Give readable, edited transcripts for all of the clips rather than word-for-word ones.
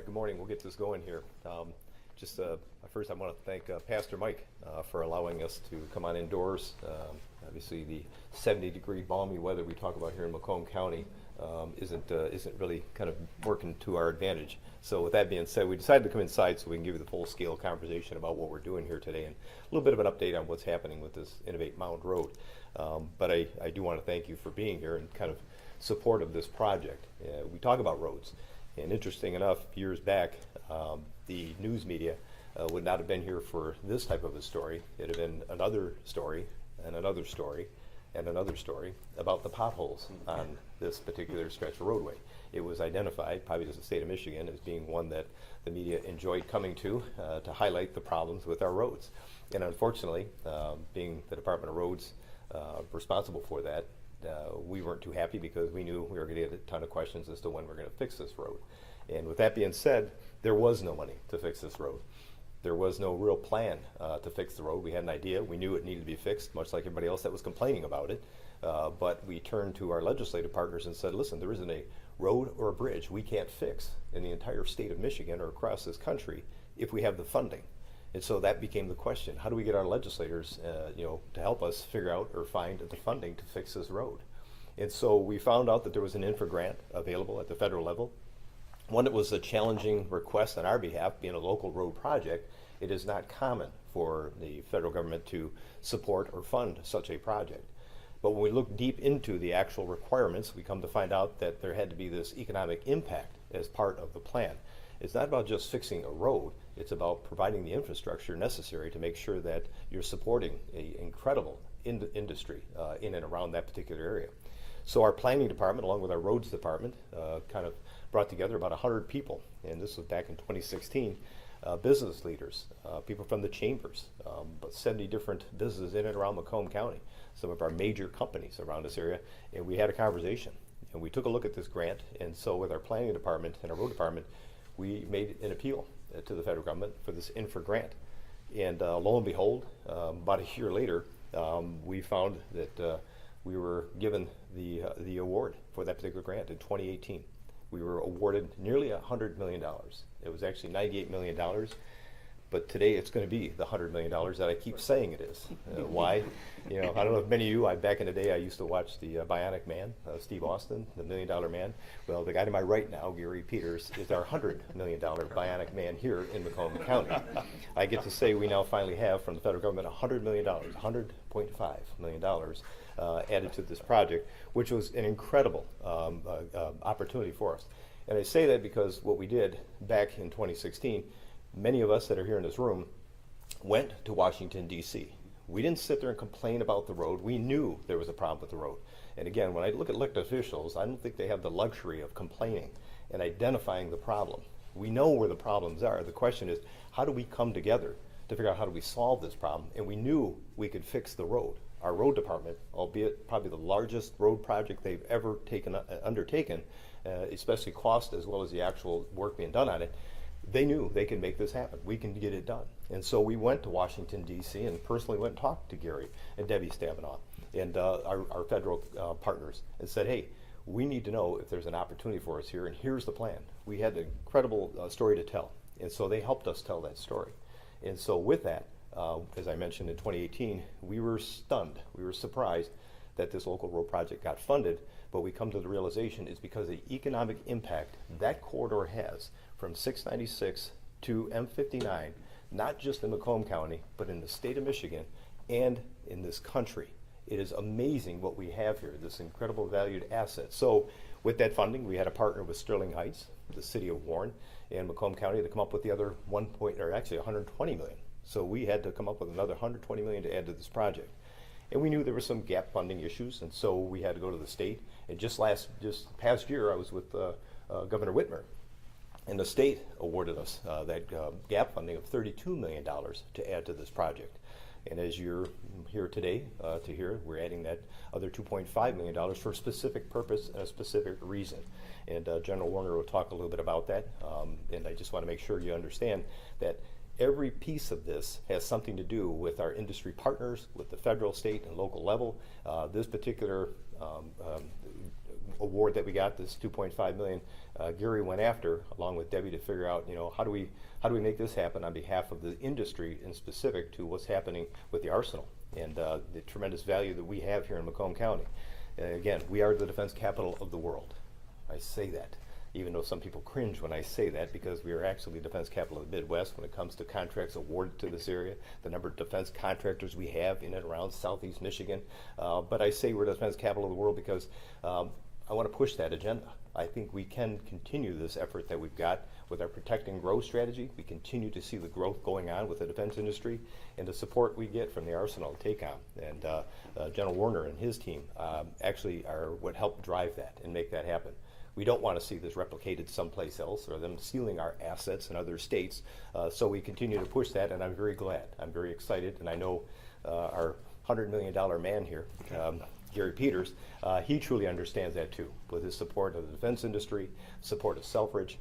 Good morning. We'll get this going here. First I want to thank Pastor Mike for allowing us to come on indoors. Obviously the 70-degree balmy weather we talk about here in Macomb County isn't really kind of working to our advantage. So with that being said, we decided to come inside so we can give you the full-scale conversation about what we're doing here today and a little bit of an update on what's happening with this Innovate Mound Road. But I do want to thank you for being here and kind of support of this project. We talk about roads, and interesting enough, years back, the news media would not have been here for this type of a story. It would have been another story and another story and another story about the potholes on this particular stretch of roadway. It was identified, probably as the state of Michigan, as being one that the media enjoyed coming to highlight the problems with our roads. And unfortunately, being the Department of Roads responsible for that, we weren't too happy because we knew we were going to get a ton of questions as to when we're going to fix this road. And with that being said, there was no money to fix this road. There was no real plan to fix the road. We had an idea. We knew it needed to be fixed, much like everybody else that was complaining about it. But we turned to our legislative partners and said, listen, there isn't a road or a bridge we can't fix in the entire state of Michigan or across this country if we have the funding. And so that became the question. How do we get our legislators to help us figure out or find the funding to fix this road? And so we found out that there was an infra grant available at the federal level. One that was a challenging request on our behalf, being a local road project. It is not common for the federal government to support or fund such a project. But when we look deep into the actual requirements, we come to find out that there had to be this economic impact as part of the plan. It's not about just fixing a road, it's about providing the infrastructure necessary to make sure that you're supporting an incredible industry in and around that particular area. So our planning department, along with our roads department, kind of brought together about 100 people, and this was back in 2016, business leaders, people from the chambers, about 70 different businesses in and around Macomb County, some of our major companies around this area, and we had a conversation. And we took a look at this grant, and so with our planning department and our road department, we made an appeal to the federal government for this infra grant. And lo and behold, about a year later, we found that we were given the award for that particular grant in 2018. We were awarded nearly $100 million. It was actually $98 million, but today it's going to be the $100 million that I keep saying it is. Why? I don't know if many of you, back in the day, I used to watch the Bionic Man, Steve Austin, the $1 Million Man. Well, the guy to my right now, Gary Peters, is our $100 million Bionic Man here in Macomb County. I get to say we now finally have from the federal government $100 million, $100.5 million added to this project, which was an incredible opportunity for us. And I say that because what we did back in 2016, many of us that are here in this room went to Washington, D.C. We didn't sit there and complain about the road. We knew there was a problem with the road. And again, when I look at elected officials, I don't think they have the luxury of complaining and identifying the problem. We know where the problems are. The question is, how do we come together to figure out how do we solve this problem? And we knew we could fix the road. Our road department, albeit probably the largest road project they've ever undertaken, especially cost as well as the actual work being done on it, they knew they could make this happen. We can get it done. And so we went to Washington, D.C. and personally went and talked to Gary and Debbie Stabenow and our federal partners and said, hey, we need to know if there's an opportunity for us here, and here's the plan. We had an incredible story to tell, and so they helped us tell that story. And so with that, as I mentioned in 2018, we were stunned. We were surprised that this local road project got funded, but we come to the realization it's because of the economic impact that corridor has from 696 to M59, not just in Macomb County, but in the state of Michigan and in this country. It is amazing what we have here, this incredible valued asset. So with that funding, we had a partner with Sterling Heights, the city of Warren, and Macomb County to come up with the other $120 million. So we had to come up with another $120 million to add to this project. And we knew there were some gap funding issues, and so we had to go to the state. And just past year, I was with Governor Whitmer, and the state awarded us that gap funding of $32 million to add to this project. And as you're here today to hear, we're adding that other $2.5 million for a specific purpose and a specific reason. And General Warner will talk a little bit about that. And I just want to make sure you understand that every piece of this has something to do with our industry partners, with the federal, state, and local level. This particular award that we got, this $2.5 million, Gary went after, along with Debbie, to figure out, how do we make this happen on behalf of the industry, in specific to what's happening with the arsenal and the tremendous value that we have here in Macomb County. Again, we are the defense capital of the world. I say that, even though some people cringe when I say that, because we are actually the defense capital of the Midwest when it comes to contracts awarded to this area, the number of defense contractors we have in and around Southeast Michigan. But I say we're the defense capital of the world because I want to push that agenda. I think we can continue this effort that we've got with our protect and grow strategy. We continue to see the growth going on with the defense industry and the support we get from the Arsenal TACOM. And General Warner and his team actually are what helped drive that and make that happen. We don't want to see this replicated someplace else or them stealing our assets in other states. So we continue to push that, and I'm very glad. I'm very excited, and I know our $100 million man here, Gary Peters, he truly understands that too, with his support of the defense industry, support of Selfridge.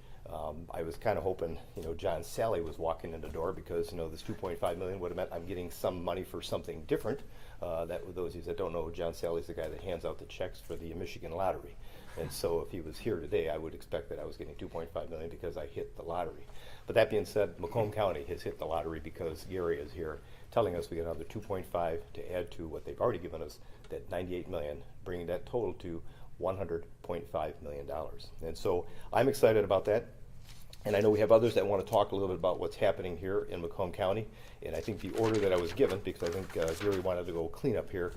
I was kind of hoping, John Sally was walking in the door because, this $2.5 million would have meant I'm getting some money for something different. That, with those of you that don't know, John Sally's the guy that hands out the checks for the Michigan lottery. And so if he was here today, I would expect that I was getting $2.5 million because I hit the lottery. But that being said, Macomb County has hit the lottery because Gary is here telling us we get another 2.5 to add to what they've already given us, that $98 million, bringing that total to $100.5 million. And so I'm excited about that. And I know we have others that want to talk a little bit about what's happening here in Macomb County. And I think the order that I was given, because I think Gary wanted to go clean up here,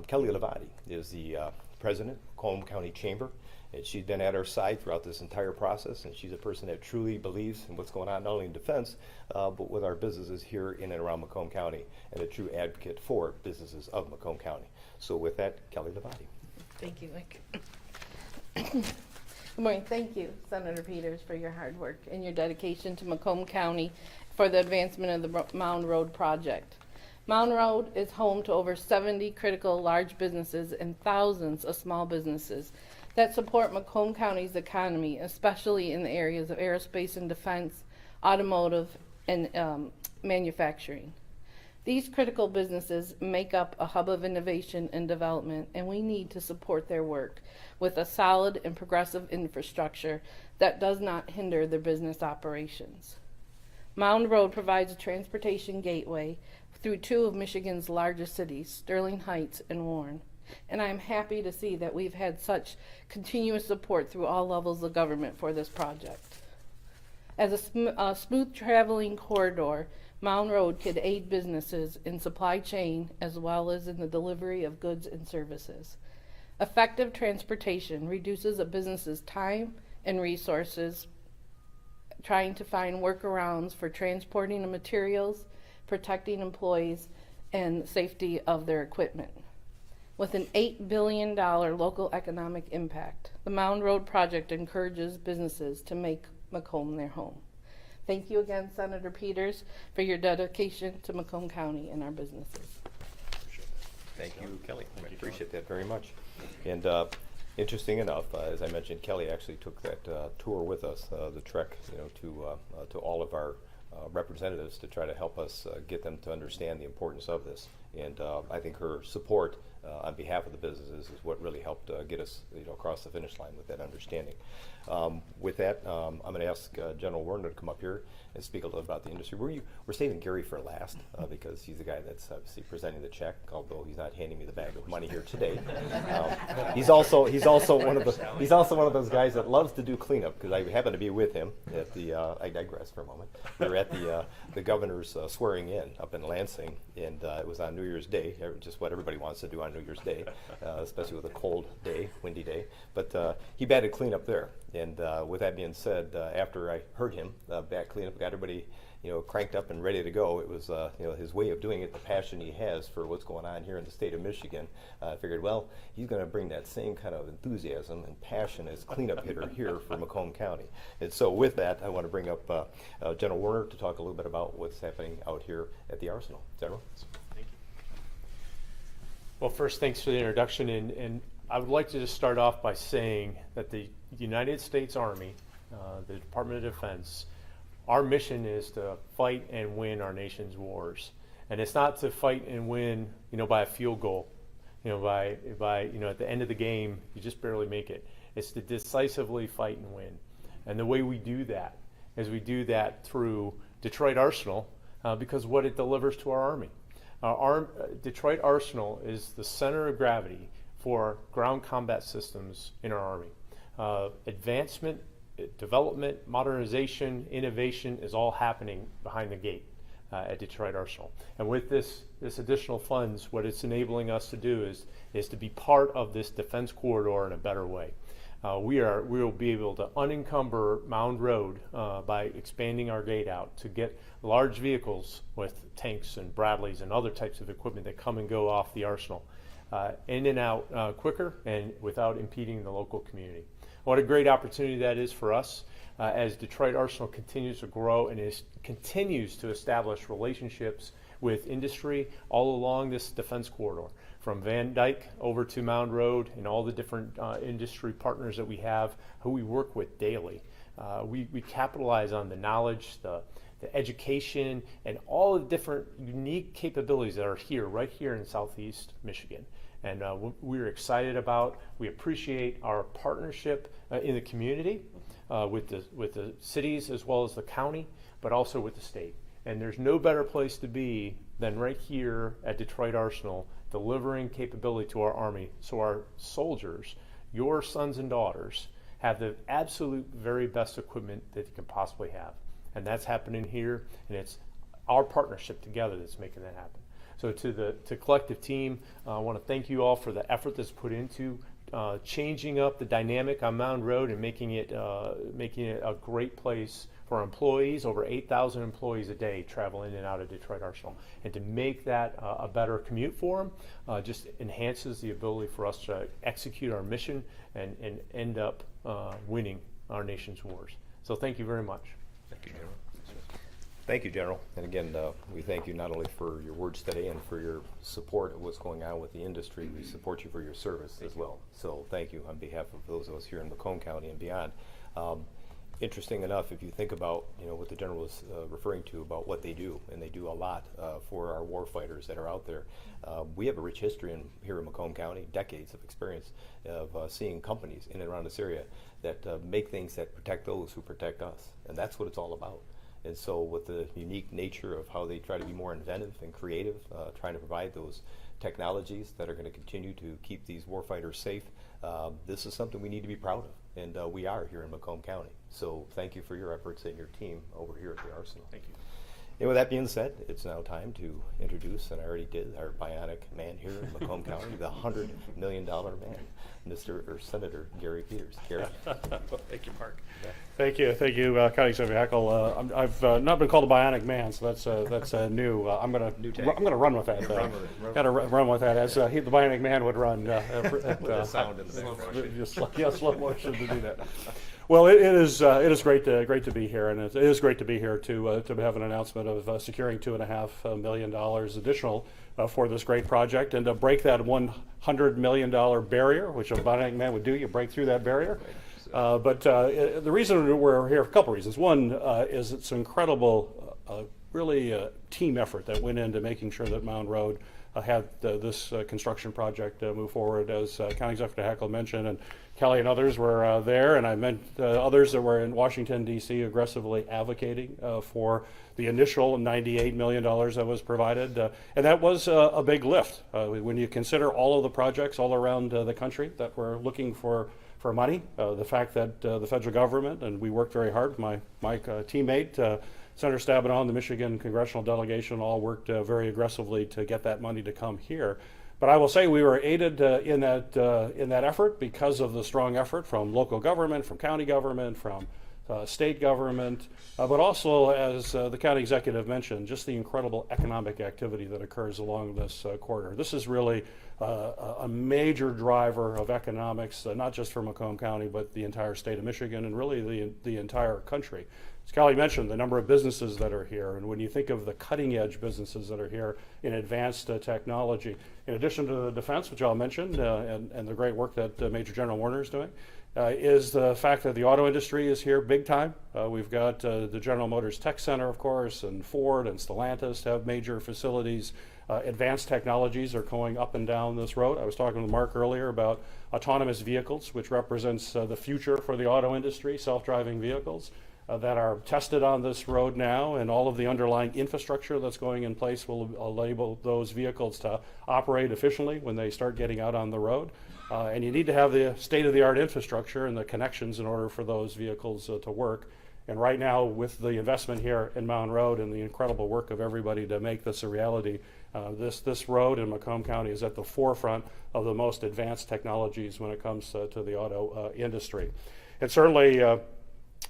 Kelly Levati is the president, Macomb County Chamber. And she's been at our side throughout this entire process, and she's a person that truly believes in what's going on, not only in defense, but with our businesses here in and around Macomb County, and a true advocate for businesses of Macomb County. So with that, Kelly Levati. Thank you, Mike. Good morning. Thank you, Senator Peters, for your hard work and your dedication to Macomb County for the advancement of the Mound Road project. Mound Road is home to over 70 critical large businesses and thousands of small businesses that support Macomb County's economy, especially in the areas of aerospace and defense, automotive, and manufacturing. These critical businesses make up a hub of innovation and development, and we need to support their work with a solid and progressive infrastructure that does not hinder their business operations. Mound Road provides a transportation gateway through two of Michigan's largest cities, Sterling Heights and Warren. And I'm happy to see that we've had such continuous support through all levels of government for this project. As a smooth traveling corridor, Mound Road could aid businesses in supply chain as well as in the delivery of goods and services. Effective transportation reduces a business's time and resources trying to find workarounds for transporting the materials, protecting employees, and safety of their equipment. With an $8 billion local economic impact, the Mound Road project encourages businesses to make Macomb their home. Thank you again, Senator Peters, for your dedication to Macomb County and our businesses. Thank you, Kelly. I appreciate that very much. And interesting enough, as I mentioned, Kelly actually took that tour with us, the trek, to all of our representatives to try to help us get them to understand the importance of this. And I think her support on behalf of the businesses is what really helped get us across the finish line with that understanding. With that, I'm going to ask General Warner to come up here and speak a little about the industry. We're saving Gary for last because he's the guy that's obviously presenting the check, although he's not handing me the bag of money here today. He's also one of those guys that loves to do cleanup, because I happen to be with him at the. I digress for a moment. We were at the governor's swearing in up in Lansing, and it was on New Year's Day, just what everybody wants to do on New Year's Day, especially with a cold day, windy day. But he batted cleanup there. And with that being said, after I heard him bat cleanup, got everybody cranked up and ready to go. It was his way of doing it, the passion he has for what's going on here in the state of Michigan. I figured, well, he's going to bring that same kind of enthusiasm and passion as cleanup hitter here for Macomb County. And so with that, I want to bring up General Warner to talk a little bit about what's happening out here at the Arsenal. General? Thank you. Well, first, thanks for the introduction. And I would like to just start off by saying that the United States Army, the Department of Defense, our mission is to fight and win our nation's wars. And it's not to fight and win, by a field goal, by at the end of the game, you just barely make it. It's to decisively fight and win. And the way we do that is we do that through Detroit Arsenal, because what it delivers to our Army. Detroit Arsenal is the center of gravity for ground combat systems in our Army. Advancement, development, modernization, innovation is all happening behind the gate at Detroit Arsenal. And with this additional funds, what it's enabling us to do is to be part of this defense corridor in a better way. We will be able to unencumber Mound Road by expanding our gate out to get large vehicles with tanks and Bradleys and other types of equipment that come and go off the arsenal in and out quicker and without impeding the local community. What a great opportunity that is for us as Detroit Arsenal continues to grow and continues to establish relationships with industry all along this defense corridor, from Van Dyke over to Mound Road and all the different industry partners that we have who we work with daily. We capitalize on the knowledge, the education, and all the different unique capabilities that are here, right here in Southeast Michigan. And we're excited about, we appreciate our partnership in the community with the cities as well as the county, but also with the state. And there's no better place to be than right here at Detroit Arsenal, delivering capability to our Army so our soldiers, your sons and daughters, have the absolute very best equipment that you can possibly have. And that's happening here, and it's our partnership together that's making that happen. So to the collective team, I want to thank you all for the effort that's put into changing up the dynamic on Mound Road and making it a great place for our employees. Over 8,000 employees a day travel in and out of Detroit Arsenal. And to make that a better commute for them just enhances the ability for us to execute our mission and end up winning our nation's wars. So thank you very much. Thank you, General. Thank you, General. And again, we thank you not only for your words today and for your support of what's going on with the industry, we support you for your service as well. So thank you on behalf of those of us here in Macomb County and beyond. Interesting enough, if you think about what the General was referring to about what they do, and they do a lot for our war fighters that are out there. We have a rich history here in Macomb County, decades of experience of seeing companies in and around this area that make things that protect those who protect us, and that's what it's all about. And so with the unique nature of how they try to be more inventive and creative, trying to provide those technologies that are going to continue to keep these warfighters safe, this is something we need to be proud of, and we are here in Macomb County. So thank you for your efforts and your team over here at the Arsenal. Thank you. And with that being said, it's now time to introduce, and I already did, our bionic man here in Macomb County, the $100 million man, Senator Gary Peters. Gary. Thank you, Mark. Yeah. Thank you, County Executive Hackle. I've not been called a bionic man, so that's new. I'm gonna run with that. Got to run with that as the bionic man would run. With the sound in the background. Just slow motion to do that. Well, it is great to be here, and it is great to be here to have an announcement of securing $2.5 million additional for this great project, and to break that $100 million barrier, which a bionic man would do. You break through that barrier. But the reason we're here, a couple reasons. One is it's an incredible, really team effort that went into making sure that Mound Road had this construction project move forward, as County Executive Hackle mentioned, and Kelly and others were there, and I meant others that were in Washington, D.C. aggressively advocating for the initial $98 million that was provided. And that was a big lift. When you consider all of the projects all around the country that were looking for money, the fact that the federal government, and we worked very hard, my teammate, Senator Stabenow and the Michigan congressional delegation all worked very aggressively to get that money to come here. But I will say we were aided in that effort because of the strong effort from local government, from county government, from state government, but also, as the county executive mentioned, just the incredible economic activity that occurs along this corridor. This is really a major driver of economics, not just for Macomb County, but the entire state of Michigan and really the entire country. As Kelly mentioned, the number of businesses that are here, and when you think of the cutting edge businesses that are here in advanced technology, in addition to the defense, which I'll mention, and the great work that Major General Warner is doing, is the fact that the auto industry is here big time. We've got the General Motors Tech Center, of course, and Ford and Stellantis have major facilities. Advanced technologies are going up and down this road. I was talking with Mark earlier about autonomous vehicles, which represents the future for the auto industry, self-driving vehicles that are tested on this road now, and all of the underlying infrastructure that's going in place will enable those vehicles to operate efficiently when they start getting out on the road. And you need to have the state-of-the-art infrastructure and the connections in order for those vehicles to work. And right now, with the investment here in Mound Road and the incredible work of everybody to make this a reality, this road in Macomb County is at the forefront of the most advanced technologies when it comes to the auto industry. And certainly,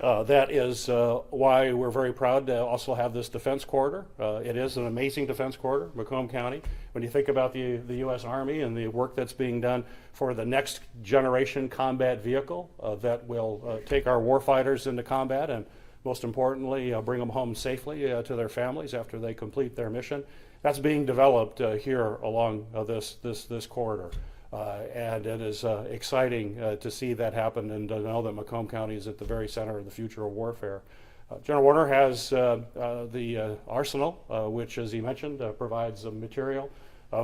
that is why we're very proud to also have this defense corridor. It is an amazing defense corridor, Macomb County. When you think about the U.S. Army and the work that's being done for the next generation combat vehicle that will take our warfighters into combat and, most importantly, bring them home safely to their families after they complete their mission, that's being developed here along this corridor. And it is exciting to see that happen and to know that Macomb County is at the very center of the future of warfare. General Warner has the arsenal, which, as he mentioned, provides material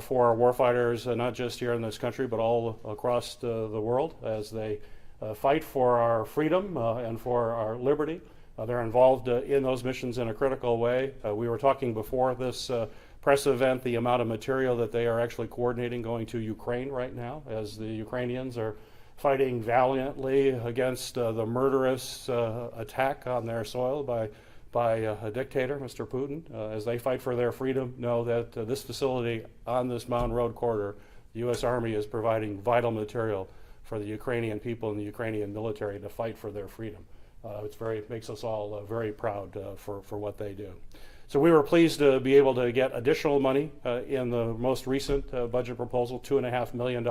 for our warfighters, not just here in this country, but all across the world as they fight for our freedom and for our liberty. They're involved in those missions in a critical way. We were talking before this press event, the amount of material that they are actually coordinating going to Ukraine right now, as the Ukrainians are fighting valiantly against the murderous attack on their soil by a dictator, Mr. Putin. As they fight for their freedom, know that this facility on this Mound Road corridor, the U.S. Army is providing vital material for the Ukrainian people and the Ukrainian military to fight for their freedom. It makes us all very proud for what they do. So we were pleased to be able to get additional money in the most recent budget proposal, $2.5 million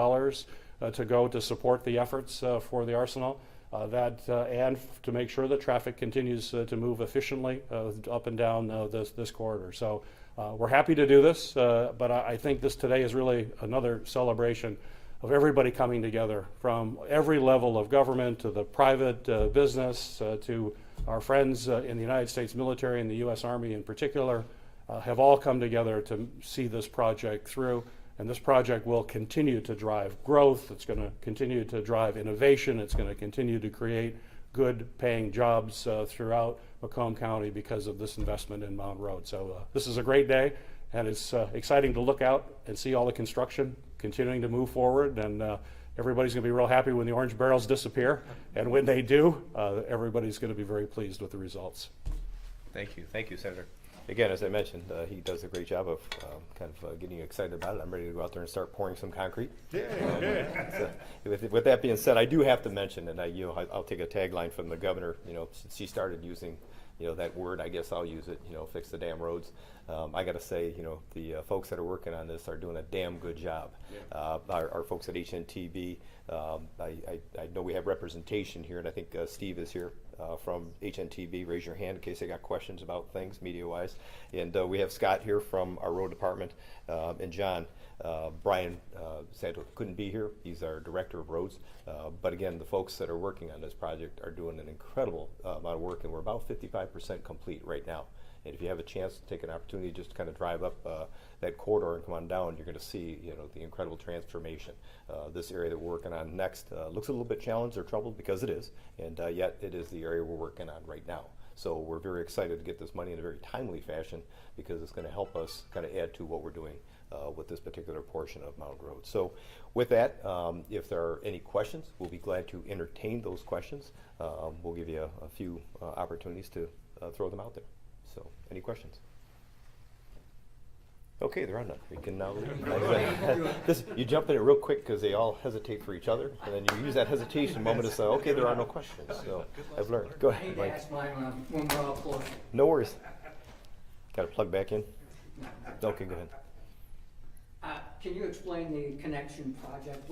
to go to support the efforts for the arsenal, and to make sure that traffic continues to move efficiently up and down this corridor. So we're happy to do this, but I think this today is really another celebration of everybody coming together from every level of government to the private business to our friends in the United States military and the U.S. Army in particular have all come together to see this project through. And this project will continue to drive growth. It's going to continue to drive innovation. It's going to continue to create good paying jobs throughout Macomb County because of this investment in Mound Road. So this is a great day, and it's exciting to look out and see all the construction continuing to move forward. And everybody's going to be real happy when the orange barrels disappear. And when they do, everybody's going to be very pleased with the results. Thank you, Senator. Again, as I mentioned, he does a great job of getting you excited about it. I'm ready to go out there and start pouring some concrete. So, with that being said, I do have to mention, and I'll take a tagline from the governor. Since she started using, that word, I guess I'll use it. Fix the damn roads. I got to say, the folks that are working on this are doing a damn good job. Yeah. Our folks at HNTB, I know we have representation here, and I think Steve is here from HNTB. Raise your hand in case they got questions about things media-wise. And we have Scott here from our road department, and John. Brian sadly couldn't be here. He's our director of roads. But again, the folks that are working on this project are doing an incredible amount of work, and we're about 55% complete right now. And if you have a chance to take an opportunity just to kind of drive up that corridor and come on down, you're going to see the incredible transformation. This area that we're working on next looks a little bit challenged or troubled, because it is, and yet it is the area we're working on right now. So we're very excited to get this money in a very timely fashion, because it's going to help us kind of add to what we're doing with this particular portion of Mound Road. So with that, if there are any questions, we'll be glad to entertain those questions. We'll give you a few opportunities to throw them out there. So, any questions? Okay, there are none. We can now leave. You jump in it real quick because they all hesitate for each other, and then you use that hesitation moment to say, okay, there are no questions. So, I've learned. Go ahead, Mike. Ask mine when we're all close. No worries. Got to plug back in? Okay, go ahead. Can you explain the connection project?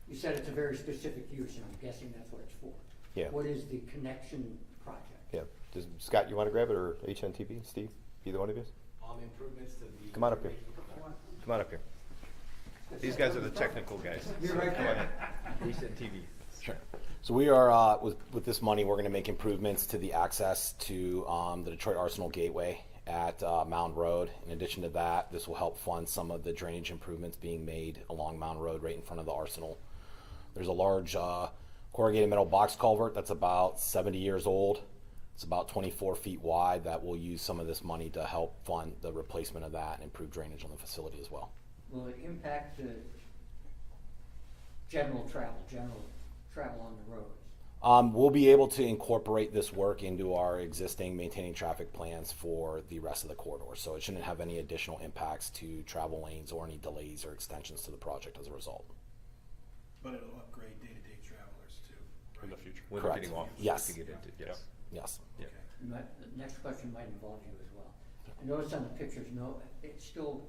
You said it's a very specific use, and I'm guessing that's what it's for. Yeah. What is the connection project? Yeah. Scott, you want to grab it, or HNTB? Steve? Either one of you? Improvements to the... Come on up here. Come on up here. These guys are the technical guys. You're right Go there. ahead. HNTB. Sure. So we are, with this money, we're going to make improvements to the access to the Detroit Arsenal Gateway at Mound Road. In addition to that, this will help fund some of the drainage improvements being made along Mound Road right in front of the Arsenal. There's a large corrugated metal box culvert that's about 70 years old. It's about 24 feet wide that will use some of this money to help fund the replacement of that and improve drainage on the facility as well. Will it impact the general travel on the roads? We'll be able to incorporate this work into our existing maintaining traffic plans for the rest of the corridor. So it shouldn't have any additional impacts to travel lanes or any delays or extensions to the project as a result. But it'll upgrade day-to-day travelers too, In the right? future. When they're Correct. getting off. Yes. To get into, yes. Yes. Yeah. The next question might involve you as well. I noticed on the pictures, it's still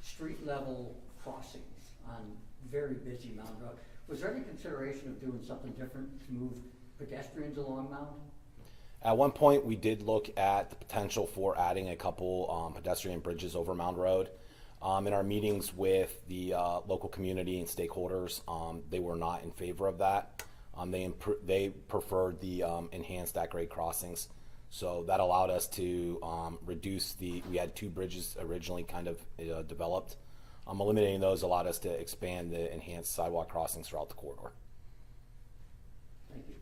street level crossings on very busy Mound Road. Was there any consideration of doing something different to move pedestrians along Mound? At one point, we did look at the potential for adding a couple pedestrian bridges over Mound Road. In our meetings with the local community and stakeholders, they were not in favor of that. They preferred the enhanced at-grade crossings. So that allowed us to reduce we had 2 bridges originally kind of developed. Eliminating those allowed us to expand the enhanced sidewalk crossings throughout the corridor. Thank you.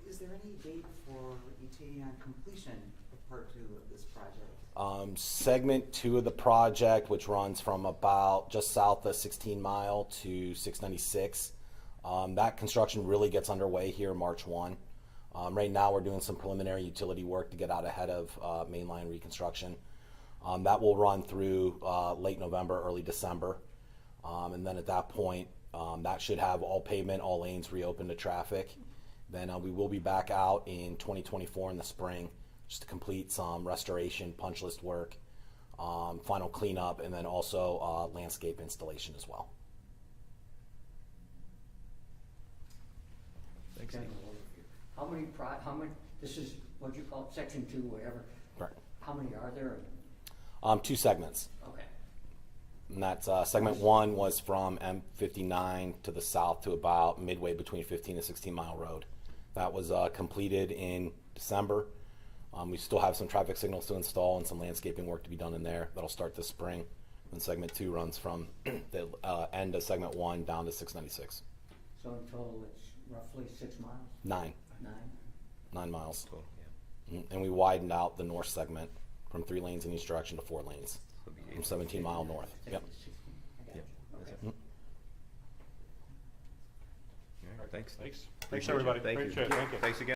Is there any date for ETA on completion of part 2 of this project? Segment 2 of the project, which runs from about just south of 16 Mile to 696, that construction really gets underway here March 1. Right now we're doing some preliminary utility work to get out ahead of mainline reconstruction. That will run through late November, early December. And then at that point, that should have all pavement, all lanes reopened to traffic. Then we will be back out in 2024 in the spring just to complete some restoration, punch list work, final cleanup, and then also landscape installation as well. Thanks, General overview. How many, this is what you call it, section 2, whatever. Right. How many are there? 2 segments. Okay. And that's segment 1 was from M59 to the south to about midway between 15 and 16 Mile Road. That was completed in December. We still have some traffic signals to install and some landscaping work to be done in there. That'll start this spring. And segment 2 runs from the end of segment 1 down to 696. So in total, it's roughly 6 miles? 9 9? miles. Cool, yeah. And we widened out the north segment from 3 lanes in each direction to 4 lanes It'll be from 8. 17 Mile north. Yep. 16. I got Yep. you. Okay. All right, thanks. Thanks. Thanks, everybody. Thank you. Appreciate it. Thank you. Thanks again.